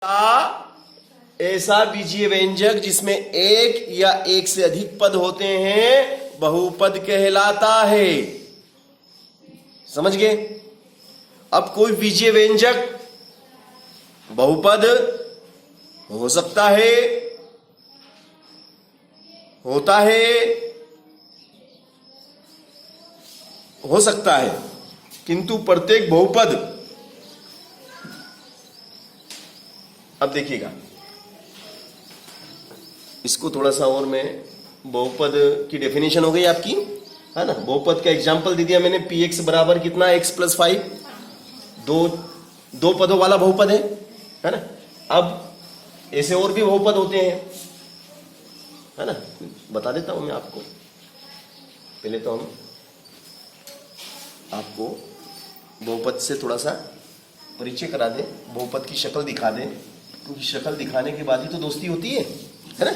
ऐसा बीजीय व्यंजक जिसमें एक या एक से अधिक पद होते हैं बहुपद कहलाता है। समझ गए? अब कोई बीजीय व्यंजक बहुपद हो सकता है, होता है, हो सकता है, किंतु प्रत्येक बहुपद, अब देखिएगा इसको थोड़ा सा और मैं, बहुपद की डेफिनेशन हो गई आपकी, है ना। बहुपद का एग्जांपल दे दिया मैंने, पी एक्स बराबर कितना, एक्स प्लस 5, दो पदों वाला बहुपद है ना। अब ऐसे और भी बहुपद होते हैं, है ना, बता देता हूं मैं आपको। पहले तो हम आपको बहुपद से थोड़ा सा परिचय करा दें, बहुपद की शक्ल दिखा दें, क्योंकि शक्ल दिखाने के बाद ही तो दोस्ती होती है ना।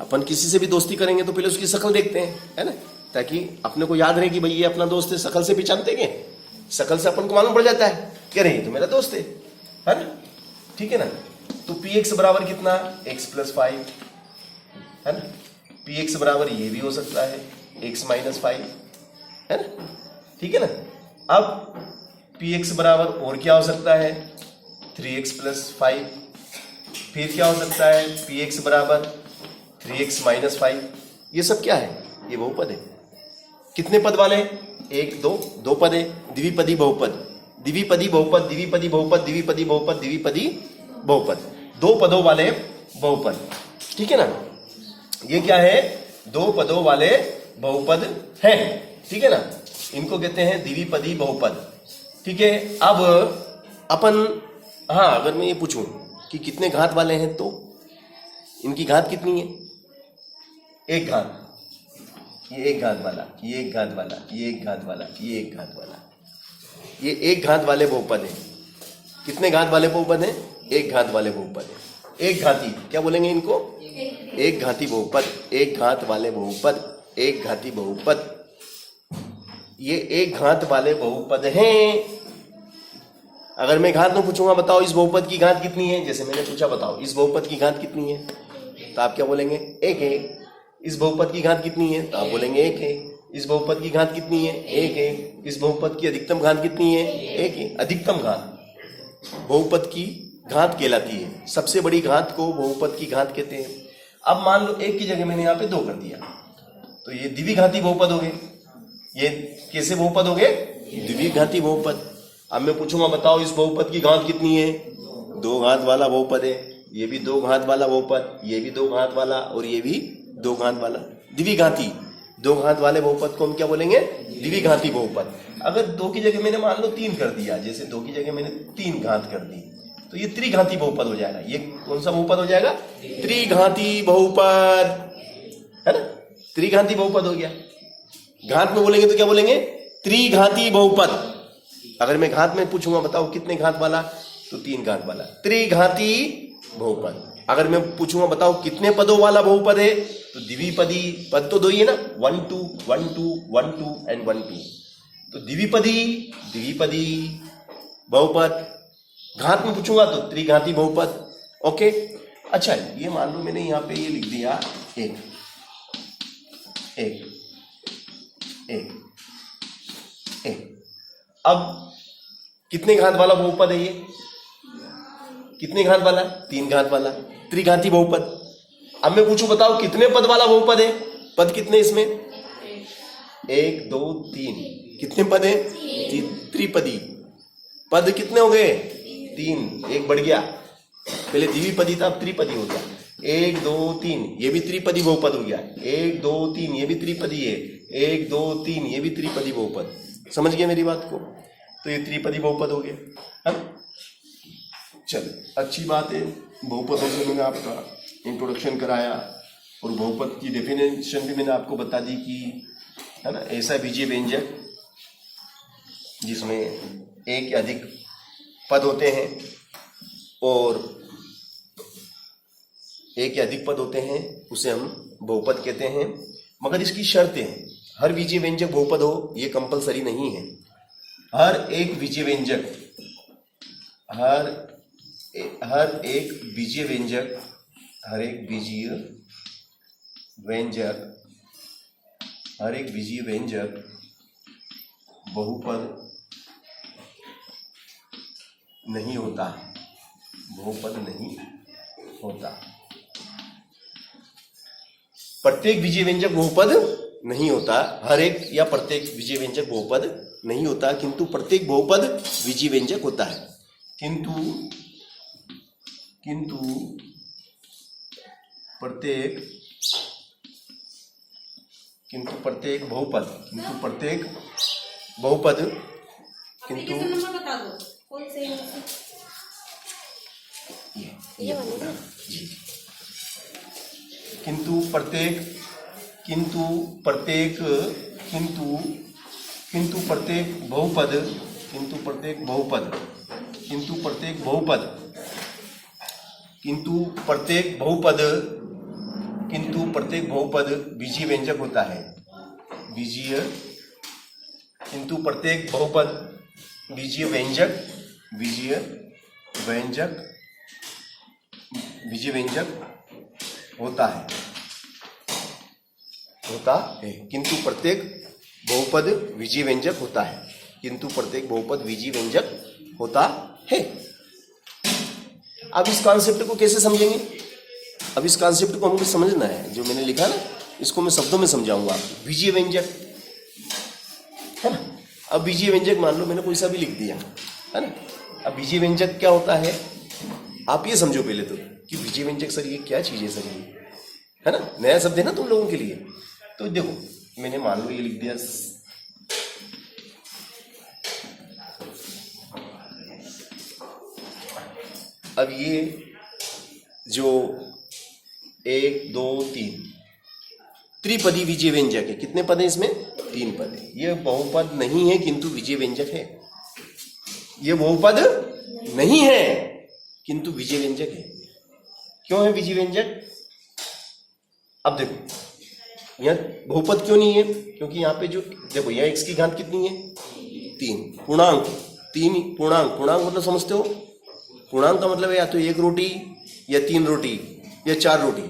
अपन किसी से भी दोस्ती करेंगे तो पहले उसकी शक्ल देखते हैं, है ना, ताकि अपने को याद रहे कि भाई ये अपना दोस्त है। शक्ल से पहचानते हैं, शक्ल से अपन को मालूम पड़ जाता है कि अरे ये तो मेरा दोस्त है ना, ठीक है ना। तो पी एक्स बराबर कितना, एक्स प्लस 5, है ना। पी एक्स बराबर ये भी हो सकता है एक्स माइनस 5, है ना, ठीक है ना। अब पी एक्स बराबर और क्या हो सकता है, 3x प्लस 5, फिर क्या हो सकता है, पी एक्स बराबर 3x माइनस 5। ये सब क्या है, ये बहुपद है। कितने पद वाले, एक दो पद है, द्विपदी बहुपद, द्विपदी बहुपद, द्विपदी बहुपद, द्विपदी बहुपद, द्विपदी बहुपद, दो पदों वाले बहुपद, ठीक है ना। ये क्या है, दो पदों वाले बहुपद हैं, ठीक है ना। इनको कहते हैं द्विपदी बहुपद, ठीक है। अब अपन, हाँ, अगर मैं ये पूछूं कि कितने घात वाले हैं तो इनकी घात कितनी है, एक घात, ये एक घात वाला, ये एक घात वाला, ये एक घात वाला, ये एक घात वाला, ये एक घात वाले बहुपद हैं। कितने घात वाले बहुपद हैं, एक घात वाले बहुपद हैं। एक घाती, क्या बोलेंगे इनको, एक घाती बहुपद, एक घात वाले बहुपद, एक घाती बहुपद, ये एक घात वाले बहुपद हैं। अगर मैं घात में पूछूंगा बताओ इस बहुपद की घात कितनी है, जैसे मैंने पूछा बताओ इस बहुपद की घात कितनी है, तो आप क्या बोलेंगे, एक है। इस बहुपद की घात कितनी है, तो आप बोलेंगे एक है। इस बहुपद की घात कितनी है, एक है। इस बहुपद की अधिकतम घात कितनी है, एक है। अधिकतम घात बहुपद की घात कहलाती है। सबसे बड़ी घात को बहुपद की घात कहते हैं। अब मान लो एक की जगह मैंने यहाँ पे दो कर दिया, तो ये द्विघाती बहुपद हो गए। ये कैसे बहुपद हो गए, द्विघाती बहुपद। अब मैं पूछूंगा बताओ इस बहुपद की घात कितनी है, दो घात वाला बहुपद है। ये भी दो घात वाला बहुपद, ये भी दो घात वाला, और ये भी दो घात वाला, द्विघाती। दो घात वाले बहुपद को हम क्या बोलेंगे, द्विघाती बहुपद। अगर दो की जगह मैंने मान लो तीन कर दिया, जैसे दो की जगह मैंने तीन घात कर दी, तो ये त्रिघाती बहुपद हो जाएगा। ये कौन सा बहुपद हो जाएगा, त्रिघाती बहुपद, है ना। त्रिघाती बहुपद हो गया। घात में बोलेंगे तो क्या बोलेंगे, त्रिघाती बहुपद। अगर मैं घात में पूछूंगा बताओ कितने घात वाला, तो तीन घात वाला, त्रिघाती बहुपद। अगर मैं पूछूंगा बताओ कितने पदों वाला बहुपद है, तो द्विपदी, पद तो दो ही है ना, 1 2 1 2 1 2 एंड 1 2, तो द्विपदी बहुपद। घात में पूछूंगा तो त्रिघाती बहुपद। ओके, अच्छा, ये मान लो मैंने यहां पे ये लिख दिया एक एक एक एक। अब कितने घात वाला बहुपद है ये, कितने घात वाला, तीन घात वाला, त्रिघाती बहुपद। अब मैं पूछूं बताओ कितने पद वाला बहुपद है, पद कितने इसमें, एक दो तीन, कितने पद है, त्रिपदी। पद कितने हो गए, तीन, एक बढ़ गया, पहले द्विपदी था अब त्रिपदी हो गया। एक दो तीन, ये भी त्रिपदी बहुपद हो गया। एक दो तीन, ये भी त्रिपदी है। एक दो तीन, ये भी त्रिपदी बहुपद। समझ गए मेरी बात को, तो ये त्रिपदी बहुपद हो गया, है ना। चलो, अच्छी बात है, बहुपदों से मैंने आपका इंट्रोडक्शन कराया, और बहुपद की डेफिनेशन भी मैंने आपको बता दी कि, है ना, ऐसा बीजीय व्यंजक जिसमें एक या अधिक पद होते हैं, और एक या अधिक पद होते हैं, उसे हम बहुपद कहते हैं। मगर इसकी शर्तें हैं, हर बीजीय व्यंजक बहुपद हो ये कंपलसरी नहीं है। हर एक बीजीय व्यंजक, हर हर एक बीजीय व्यंजक, हर एक बीजीय व्यंजक, हर एक बीजीय व्यंजक बहुपद नहीं होता, बहुपद नहीं होता। प्रत्येक बीजीय व्यंजक बहुपद नहीं होता, हर एक या प्रत्येक बीजीय व्यंजक बहुपद नहीं होता, किंतु प्रत्येक बहुपद बीजीय व्यंजक होता है। किंतु प्रत्येक बहुपद, किंतु प्रत्येक बहुपद बीजीय व्यंजक होता है। किंतु प्रत्येक बहुपद बीजीय व्यंजक होता है, किंतु प्रत्येक बहुपद बीजीय व्यंजक होता है, किंतु प्रत्येक बहुपद बीजीय व्यंजक होता है। अब इस कॉन्सेप्ट को कैसे समझेंगे? अब इस कॉन्सेप्ट को हमको समझना है, जो मैंने लिखा ना इसको मैं शब्दों में समझाऊंगा आपको। बीजीय व्यंजक है ना। अब बीजीय व्यंजक मान लो मैंने कोई सा भी लिख दिया है ना। अब बीजीय व्यंजक क्या होता है आप ये समझो पहले तो कि बीजीय व्यंजक सर ये क्या चीज है सर, ये है ना, नया शब्द है ना तुम लोगों के लिए। तो देखो मैंने मान लो ये लिख दिया अब ये जो 1 2 3 त्रिपदी बीजीय व्यंजक है। कितने पद है इसमें? 3 पद है। ये बहुपद नहीं है किंतु बीजीय व्यंजक है। ये बहुपद नहीं है किंतु बीजीय व्यंजक है। क्यों है बीजीय व्यंजक? अब देखो यहाँ बहुपद क्यों नहीं है, क्योंकि यहाँ पे जो देखो यहाँ x की घात कितनी है? 3 पूर्णांक। 3 पूर्णांक, पूर्णांक मतलब समझते हो? पूर्णांक का मतलब है या तो 1 रोटी या 3 रोटी या 4 रोटी,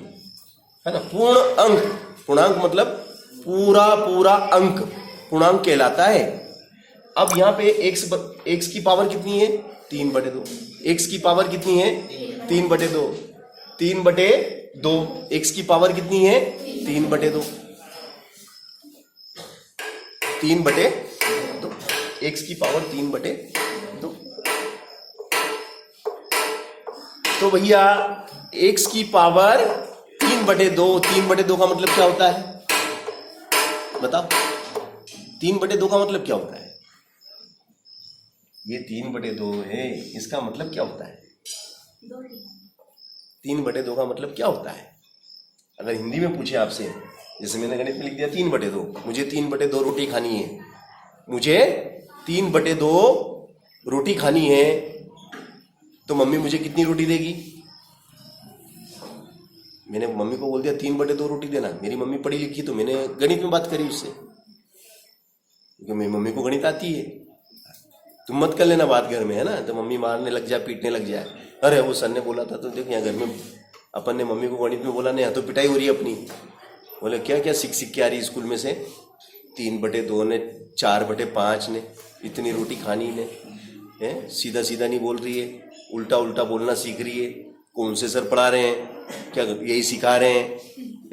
है ना। पूर्ण अंक, पूर्णांक मतलब पूरा अंक पूर्णांक कहलाता है। अब यहाँ पे x की पावर कितनी है? 3/2। x की पावर कितनी है? 3/2। 3/2 x की पावर कितनी है? 3/2। 3/2 x की पावर 3/2। तो भैया x की पावर 3/2, 3/2 का मतलब क्या होता है बताओ? 3/2 का मतलब क्या होता है? ये 3/2 है, इसका मतलब क्या होता है? 3/2 का मतलब क्या होता है? अगर हिंदी में पूछे आपसे, जैसे मैंने गणित में लिख दिया 3/2, मुझे 3/2 रोटी खानी है, मुझे 3/2 रोटी खानी है, तो मम्मी मुझे कितनी रोटी देगी? मैंने मम्मी को बोल दिया 3/2 रोटी देना। मेरी मम्मी पढ़ी लिखी, तो मैंने गणित में बात करी उससे, क्योंकि मेरी मम्मी को गणित आती है। तुम मत कर लेना बात घर में, है ना, तो मम्मी मारने लग जाए, पीटने लग जाए। अरे वो सर ने बोला था, तो देखो यहाँ घर में अपन ने मम्मी को गणित में बोला नहीं, यहाँ तो पिटाई हो रही है अपनी। बोले क्या क्या सीख के आ रही स्कूल में से? 3/2 ने, 4/5 ने, इतनी रोटी खानी ने, है सीधा सीधा नहीं बोल रही है, उल्टा उल्टा बोलना सीख रही है। कौन से सर पढ़ा रहे हैं? क्या यही सिखा रहे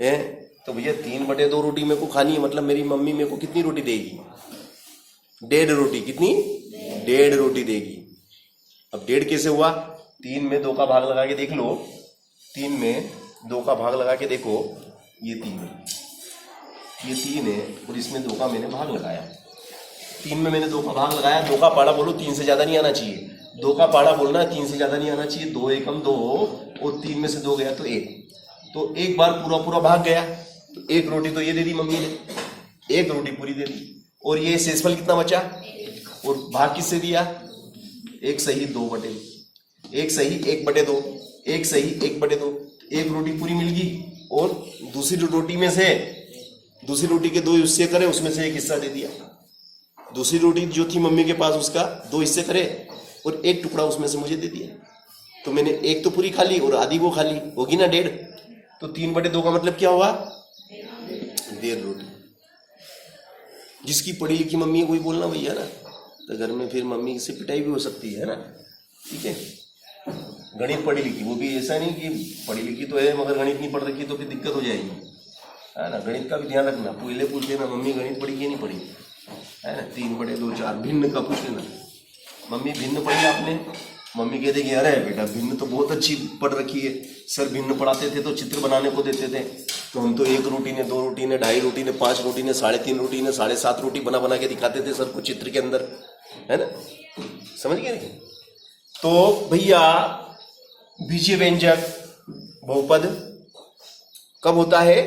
हैं? तो भैया 3/2 रोटी मेरे को खानी है, मतलब मेरी मम्मी मेरे को कितनी रोटी देगी? 1.5 रोटी। कितनी? 1.5 रोटी देगी। अब 1.5 कैसे हुआ? 3 में 2 का भाग लगा के देख लो, 3 में 2 का भाग लगा के देखो, ये 3 है, ये 3 है, और इसमें 2 का मैंने भाग लगाया। 3 में मैंने 2 का भाग लगाया। 2 का पाड़ा बोलो, 3 से ज्यादा नहीं आना चाहिए। 2 का पाड़ा बोलना है, 3 से ज्यादा नहीं आना चाहिए। 2 एकम 2, और 3 में से 2 गया तो 1, तो एक बार पूरा भाग गया, तो 1 रोटी तो ये दे दी मम्मी ने, 1 रोटी पूरी दे दी। और ये शेषफल कितना बचा? और भाग किससे दिया? 1 सही 2/2, 1 सही 1/2, 1 सही 1/2। 1 रोटी पूरी मिल गई, और दूसरी रोटी में से, दूसरी रोटी के 2 हिस्से करे, उसमें से 1 हिस्सा दे दिया। दूसरी रोटी जो थी मम्मी के पास, उसका 2 हिस्से करे, और 1 टुकड़ा उसमें से मुझे दे दिया। तो मैंने एक तो पूरी खा ली और आधी वो खा ली, होगी ना 1.5। तो 3/2 का मतलब क्या हुआ? 1.5 रोटी। जिसकी पढ़ी लिखी मम्मी है कोई बोलना भैया ना, तो घर में फिर मम्मी से पिटाई भी हो सकती है ना, ठीक है। गणित पढ़ी लिखी, वो भी ऐसा नहीं कि पढ़ी लिखी तो है मगर गणित नहीं पढ़ रखी तो फिर दिक्कत हो जाएगी, है ना। गणित का भी ध्यान रखना, पहले पूछ लेना मम्मी गणित पढ़ी कि नहीं पढ़ी, है ना। 3/2 4 भिन्न का पूछ लेना, मम्मी भिन्न पढ़ी आपने? मम्मी कहते कि अरे बेटा भिन्न तो बहुत अच्छी पढ़ रखी है, सर भिन्न पढ़ाते थे तो चित्र बनाने को देते थे, तो हम तो 1 रोटी ने 2 रोटी ने 2.5 रोटी ने 5 रोटी ने 3.5 रोटी ने 7.5 रोटी बना बना के दिखाते थे सर को चित्र के अंदर, है ना। समझ गए? तो भैया बीजीय व्यंजक बहुपद कब होता है?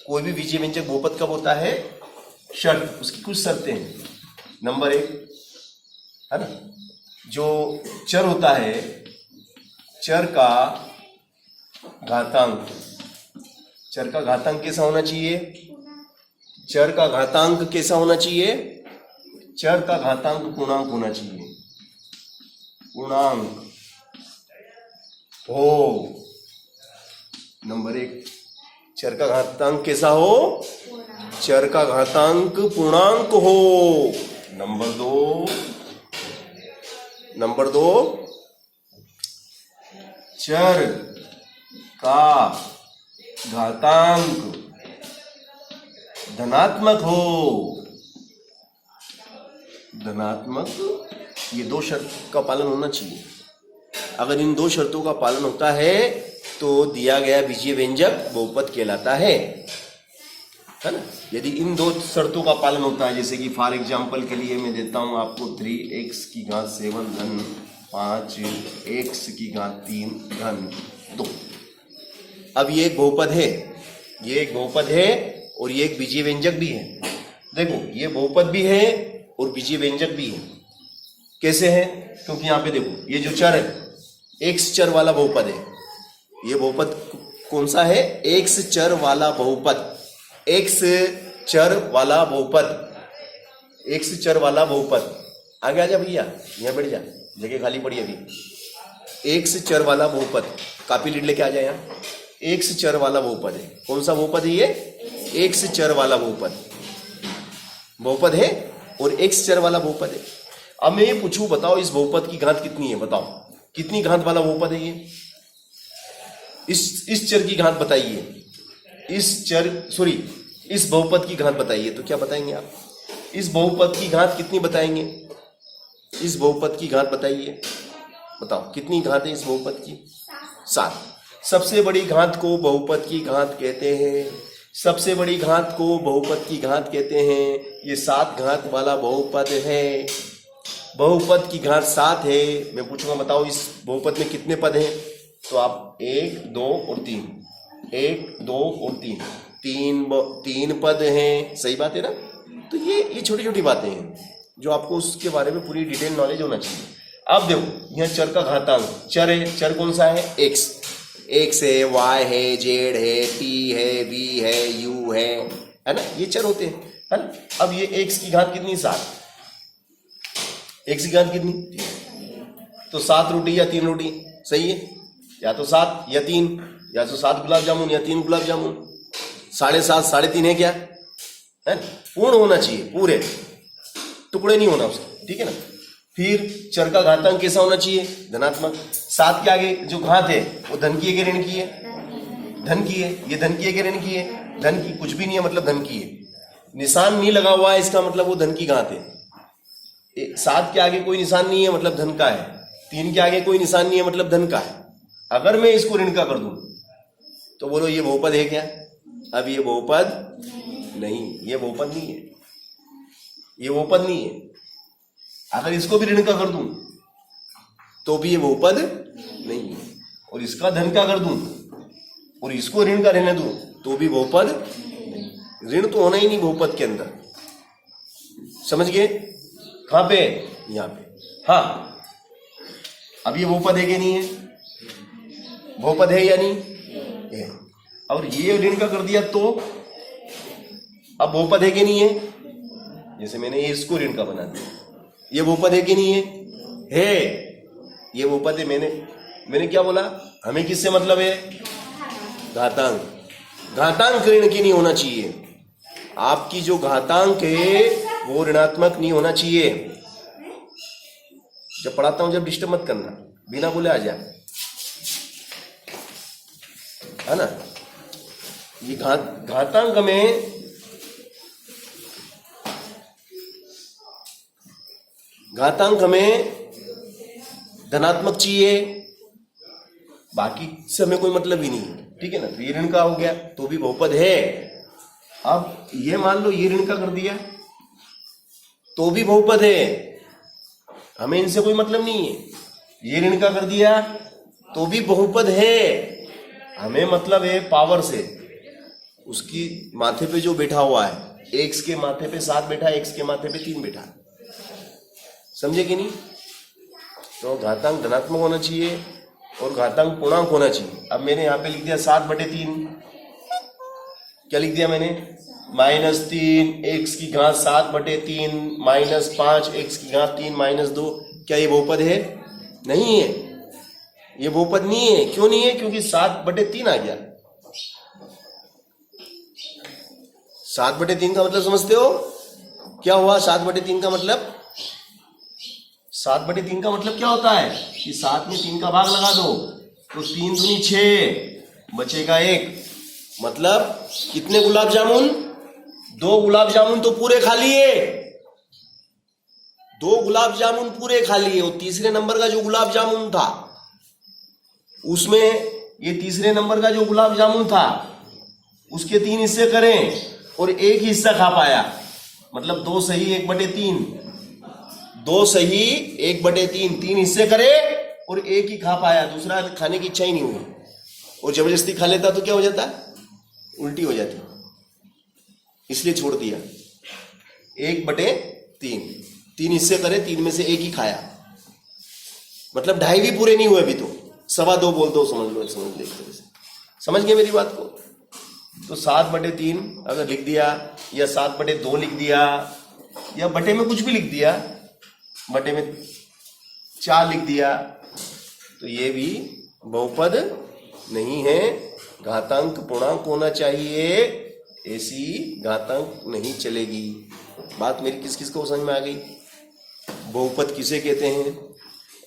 कोई भी बीजीय व्यंजक बहुपद कब होता है? शर्त, उसकी कुछ शर्तें हैं। नंबर 1, है ना, जो चर होता है, चर का घातांक, चर का घातांक कैसा होना चाहिए? चर का घातांक कैसा होना चाहिए? चर का घातांक पूर्णांक होना चाहिए, पूर्णांक हो। नंबर 1, चर का घातांक कैसा हो? चर का घातांक पूर्णांक हो। नंबर 2, चर का घातांक धनात्मक हो, धनात्मक। ये 2 शर्त का पालन होना चाहिए। अगर इन 2 शर्तों का पालन होता है तो दिया गया बीजीय व्यंजक बहुपद कहलाता है ना। यदि इन 2 शर्तों का पालन होता है, जैसे कि फॉर एग्जांपल के लिए मैं देता हूं आपको 3x⁻7 धन 5x⁻3 धन 2। अब ये एक बहुपद है, ये एक बहुपद है और ये एक बीजीय व्यंजक भी है। देखो ये बहुपद भी है और बीजीय व्यंजक भी है। कैसे है? क्योंकि यहां पे देखो ये जो चर है x चर वाला बहुपद है। ये बहुपद कौन सा है? x चर वाला बहुपद, x चर वाला बहुपद, x चर वाला बहुपद। आगे आ जा भैया, यहां बैठ जा, जगह खाली पड़ी अभी। x चर वाला बहुपद, कॉपी लीड लेके आ जाए यहाँ। x चर वाला बहुपद है। कौन सा बहुपद है ये? x चर वाला बहुपद, बहुपद है और x चर वाला बहुपद है। अब मैं ये पूछूं, बताओ इस बहुपद की घात कितनी है? बताओ कितनी घात वाला बहुपद है ये? इस चर की घात बताइए, इस बहुपद की घात बताइए। तो क्या बताएंगे आप? इस बहुपद की घात कितनी बताएंगे? इस बहुपद की घात बताइए, बताओ कितनी घात है इस बहुपद की? 7। सबसे बड़ी घात को बहुपद की घात कहते हैं, सबसे बड़ी घात को बहुपद की घात कहते हैं। ये 7 घात वाला बहुपद है, बहुपद की घात 7 है। मैं पूछूंगा बताओ इस बहुपद में कितने पद हैं? तो आप 1 2 और 3, 1 2 और 3 पद हैं। सही बात है ना। तो ये छोटी छोटी बातें हैं जो आपको उसके बारे में पूरी डिटेल नॉलेज होना चाहिए। अब देखो यह चर का घातांक, चर है, चर कौन सा है? x है, y है, z है, t है, v है, u है ना, ये चर होते हैं, है ना। अब ये x की घात कितनी? 7। x की घात कितनी? तो 7 रोटी या 3 रोटी, सही है। या तो 7 या 3, या तो 7 गुलाब जामुन या 3 गुलाब जामुन। 7.5 3.5 है क्या? है पूर्ण होना चाहिए, पूरे टुकड़े नहीं होना उसके, ठीक है ना। फिर चर का घातांक कैसा होना चाहिए? धनात्मक। 7 के आगे जो घात है वो धन की है कि ऋण की है? धन की है। ये धन की है कि ऋण की है? धन की। कुछ भी नहीं है मतलब धन की है, निशान नहीं लगा हुआ है इसका मतलब वो धन की घात है। 7 के आगे कोई निशान नहीं है मतलब धन का है, 3 के आगे कोई निशान नहीं है मतलब धन का है। अगर मैं इसको ऋण का कर दूं तो बोलो ये बहुपद है क्या? अब ये बहुपद नहीं, ये बहुपद नहीं है, ये बहुपद नहीं है। अगर इसको भी ऋण का कर दूं तो भी ये बहुपद नहीं है, और इसका धन का कर दूं और इसको ऋण का रहने दूं तो भी बहुपद नहीं। ऋण तो होना ही नहीं बहुपद के अंदर, समझ गए? कहां पे? यहां पे। हाँ, अब ये बहुपद है कि नहीं है? बहुपद है या नहीं है? और ये ऋण का कर दिया तो अब बहुपद है कि नहीं है? जैसे मैंने ये इसको ऋण का बना दिया, ये बहुपद है कि नहीं है? है, ये बहुपद है। मैंने मैंने क्या बोला, हमें किससे मतलब है, घातांक। घातांक ऋण की नहीं होना चाहिए, आपकी जो घातांक है वो ऋणात्मक नहीं होना चाहिए। जब पढ़ाता हूं जब डिस्टर्ब मत करना, बिना बोले आ जा, है ना। ये घातांक में धनात्मक चाहिए, बाकी से हमें कोई मतलब ही नहीं है, ठीक है ना। तो ये ऋण का हो गया तो भी बहुपद है। अब ये मान लो ये ऋण का कर दिया तो भी बहुपद है, हमें इनसे कोई मतलब नहीं है। ये ऋण का कर दिया तो भी बहुपद है, हमें मतलब है पावर से, उसकी माथे पे जो बैठा हुआ है, एक्स के माथे पे 7 बैठा, एक्स के माथे पे 3 बैठा, समझे कि नहीं। तो घातांक धनात्मक होना चाहिए और घातांक पूर्णांक होना चाहिए। अब मैंने यहाँ पे लिख दिया 7/3, क्या लिख दिया मैंने, -3 एक्स की घात 7/3 -5 एक्स की घात 3 -2। क्या ये बहुपद है? नहीं है, ये बहुपद नहीं है। क्यों नहीं है? क्योंकि 7/3 आ गया। 7/3 का मतलब समझते हो क्या हुआ? 7/3 का मतलब, 7/3 का मतलब क्या होता है कि 7 में 3 का भाग लगा दो तो 3 दूनी 6, बचेगा 1। मतलब कितने गुलाब जामुन? 2 गुलाब जामुन तो पूरे खा लिए, 2 गुलाब जामुन पूरे खा लिए। और तीसरे नंबर का जो गुलाब जामुन था उसमें, ये तीसरे नंबर का जो गुलाब जामुन था उसके 3 हिस्से करें और 1 हिस्सा खा पाया, मतलब 2 सही 1/3, 2 सही 1/3, 3 हिस्से करे और 1 ही खा पाया, दूसरा खाने की इच्छा ही नहीं हुई। और जबरदस्ती खा लेता तो क्या हो जाता? उल्टी हो जाती, इसलिए छोड़ दिया। 1/3, 3 हिस्से करे, 3 में से 1 ही खाया, मतलब 2.5 भी पूरे नहीं हुए अभी तो, 2.25 बोल दो, समझ लो, समझ ले, समझ गए मेरी बात को। तो 7/3 अगर लिख दिया या 7/2 लिख दिया या बटे में कुछ भी लिख दिया, बटे में 4 लिख दिया, तो ये भी बहुपद नहीं है। घातांक पूर्णांक होना चाहिए, ऐसी घातांक नहीं चलेगी। बात मेरी किस किस को समझ में आ गई? बहुपद किसे कहते हैं?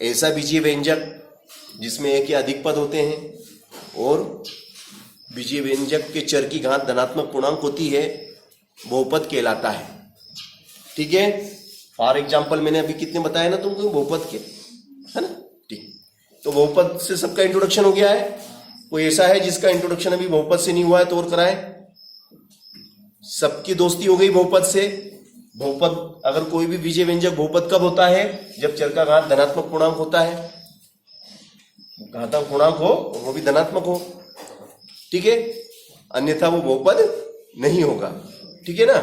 ऐसा बीजीय व्यंजक जिसमें एक या अधिक पद होते हैं और बीजीय व्यंजक के चर की घात धनात्मक पूर्णांक होती है, बहुपद कहलाता है। ठीक है, फॉर एग्जाम्पल मैंने अभी कितने बताए ना तुमको बहुपद के, है ना। ठीक, तो बहुपद से सबका इंट्रोडक्शन हो गया है। कोई ऐसा है जिसका इंट्रोडक्शन अभी बहुपद से नहीं हुआ है तो और कराए? सबकी दोस्ती हो गई बहुपद से। बहुपद, अगर कोई भी बीजीय व्यंजक बहुपद कब होता है? जब चर का घात धनात्मक पूर्णांक होता है, घातांक पूर्णांक हो और वो भी धनात्मक हो, ठीक है, अन्यथा वो बहुपद नहीं होगा। ठीक है ना।